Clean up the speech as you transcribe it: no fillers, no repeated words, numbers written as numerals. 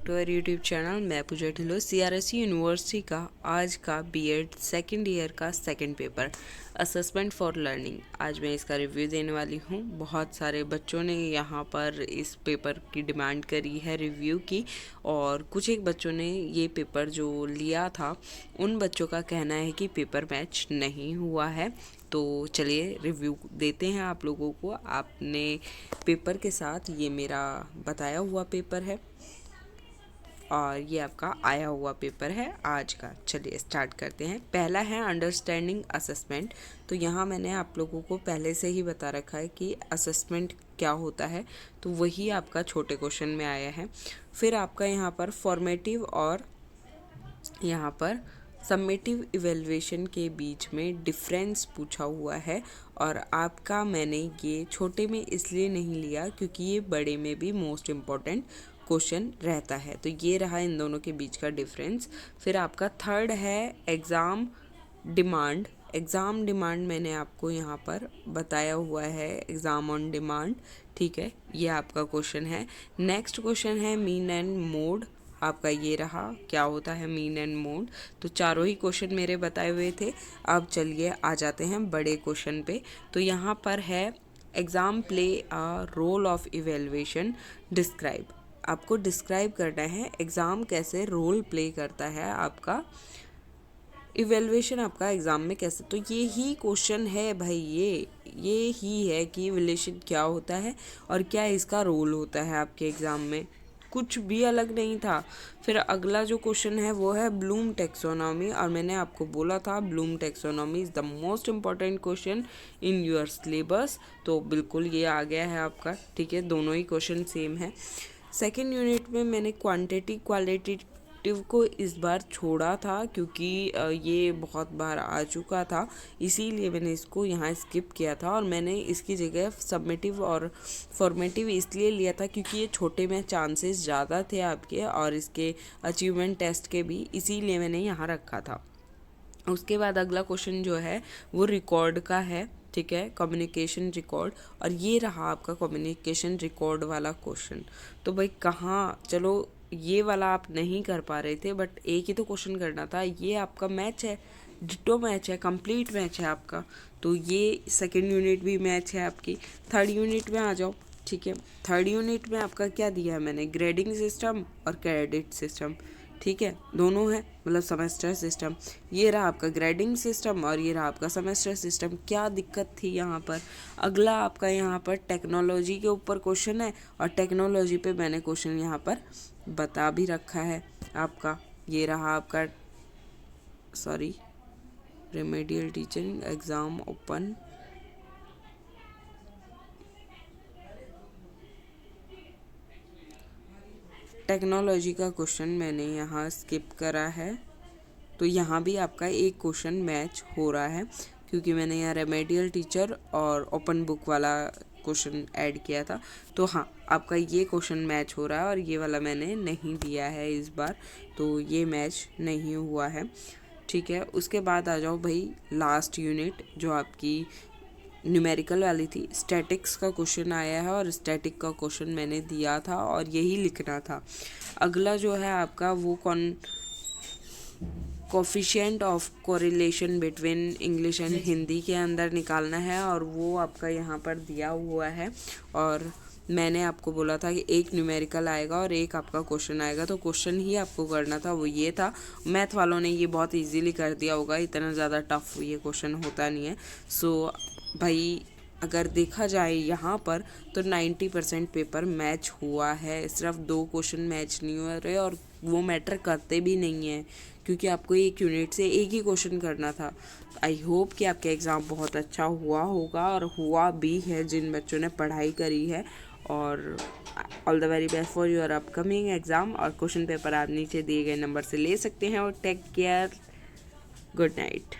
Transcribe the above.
To our YouTube channel. मैं पूजा Dhillon. सीआरएससी university का आज का बीएड सेकेंड ईयर का second paper assessment for learning, आज मैं इसका रिव्यू देने वाली हूँ। बहुत सारे बच्चों ने यहाँ पर इस पेपर की डिमांड करी है रिव्यू की, और कुछ एक बच्चों ने ये पेपर जो लिया था उन बच्चों का कहना है कि पेपर मैच नहीं हुआ है। तो चलिए रिव्यू देते हैं आप लोगों को। आपने पेपर के साथ ये मेरा बताया हुआ पेपर है और ये आपका आया हुआ पेपर है आज का। चलिए स्टार्ट करते हैं। पहला है अंडरस्टैंडिंग असेसमेंट। तो यहाँ मैंने आप लोगों को पहले से ही बता रखा है कि असेसमेंट क्या होता है, तो वही आपका छोटे क्वेश्चन में आया है। फिर आपका यहाँ पर फॉर्मेटिव और यहाँ पर समेटिव इवेल्युएशन के बीच में डिफरेंस पूछा हुआ है, और आपका मैंने ये छोटे में इसलिए नहीं लिया क्योंकि ये बड़े में भी मोस्ट इम्पॉर्टेंट क्वेश्चन रहता है। तो ये रहा इन दोनों के बीच का डिफरेंस। फिर आपका थर्ड है एग्ज़ाम डिमांड। एग्ज़ाम डिमांड मैंने आपको यहाँ पर बताया हुआ है, एग्ज़ाम ऑन डिमांड, ठीक है, ये आपका क्वेश्चन है। नेक्स्ट क्वेश्चन है मीन एंड मोड। आपका ये रहा, क्या होता है मीन एंड मोड। तो चारों ही क्वेश्चन मेरे बताए हुए थे। अब चलिए आ जाते हैं बड़े क्वेश्चन पे। तो यहाँ पर है exam play a role of evaluation, describe. आपको डिस्क्राइब करना है एग्ज़ाम कैसे रोल प्ले करता है, आपका इवेल्युएशन आपका एग्ज़ाम में कैसे। तो ये ही क्वेश्चन है भाई, ये ही है कि इवेल्युएशन क्या होता है और क्या इसका रोल होता है आपके एग्ज़ाम में, कुछ भी अलग नहीं था। फिर अगला जो क्वेश्चन है वो है ब्लूम टैक्सोनॉमी, और मैंने आपको बोला था Bloom taxonomy is the most important question in your syllabus. तो बिल्कुल ये आ गया है आपका, ठीक है, दोनों ही क्वेश्चन सेम है। सेकेंड यूनिट में मैंने क्वांटिटी क्वालिटेटिव को इस बार छोड़ा था क्योंकि ये बहुत बार आ चुका था, इसीलिए मैंने इसको यहाँ स्किप किया था, और मैंने इसकी जगह सबमिटिव और फॉर्मेटिव इसलिए लिया था क्योंकि ये छोटे में चांसेस ज़्यादा थे आपके और इसके अचीवमेंट टेस्ट के भी, इसीलिए मैंने यहाँ रखा था। उसके बाद अगला क्वेश्चन जो है वो रिकॉर्ड का है, ठीक है, कम्युनिकेशन रिकॉर्ड, और ये रहा आपका कम्युनिकेशन रिकॉर्ड वाला क्वेश्चन। तो भाई कहाँ, चलो ये वाला आप नहीं कर पा रहे थे बट एक ही तो क्वेश्चन करना था। ये आपका मैच है, डिटो मैच है, कंप्लीट मैच है आपका। तो ये सेकंड यूनिट भी मैच है आपकी। थर्ड यूनिट में आ जाओ, ठीक है। थर्ड यूनिट में आपका क्या दिया है मैंने, ग्रेडिंग सिस्टम और क्रेडिट सिस्टम, ठीक है, दोनों है, मतलब सेमेस्टर सिस्टम। ये रहा आपका ग्रेडिंग सिस्टम और ये रहा आपका सेमेस्टर सिस्टम। क्या दिक्कत थी यहाँ पर। अगला आपका यहाँ पर टेक्नोलॉजी के ऊपर क्वेश्चन है, और टेक्नोलॉजी पे मैंने क्वेश्चन यहाँ पर बता भी रखा है आपका। ये रहा आपका remedial teaching exam open. Technology का क्वेश्चन मैंने यहाँ स्किप करा है, तो यहाँ भी आपका एक क्वेश्चन मैच हो रहा है क्योंकि मैंने यहाँ रेमेडियल टीचर और ओपन बुक वाला क्वेश्चन ऐड किया था। तो हाँ, आपका ये क्वेश्चन मैच हो रहा है और ये वाला मैंने नहीं दिया है इस बार, तो ये मैच नहीं हुआ है, ठीक है। उसके बाद आ जाओ भाई लास्ट यूनिट जो आपकी न्यूमेरिकल वाली थी। स्टैटिक्स का क्वेश्चन आया है और स्टैटिक का क्वेश्चन मैंने दिया था और यही लिखना था। अगला जो है आपका वो coefficient of correlation between English and Hindi के अंदर निकालना है, और वो आपका यहाँ पर दिया हुआ है। और मैंने आपको बोला था कि एक न्यूमेरिकल आएगा और एक आपका क्वेश्चन आएगा, तो क्वेश्चन ही आपको करना था, वो ये था। मैथ वालों ने ये बहुत इजीली कर दिया होगा, इतना ज़्यादा टफ ये क्वेश्चन होता नहीं है। सो भाई अगर देखा जाए यहाँ पर तो 90% पेपर मैच हुआ है, सिर्फ 2 क्वेश्चन मैच नहीं हो रहे, और वो मैटर करते भी नहीं है क्योंकि आपको एक यूनिट से एक ही क्वेश्चन करना था। आई होप कि आपका एग्ज़ाम बहुत अच्छा हुआ होगा, और हुआ भी है जिन बच्चों ने पढ़ाई करी है। और all the very best for your upcoming exam. और क्वेश्चन पेपर आप नीचे दिए गए नंबर से ले सकते हैं। और टेक केयर, गुड नाइट।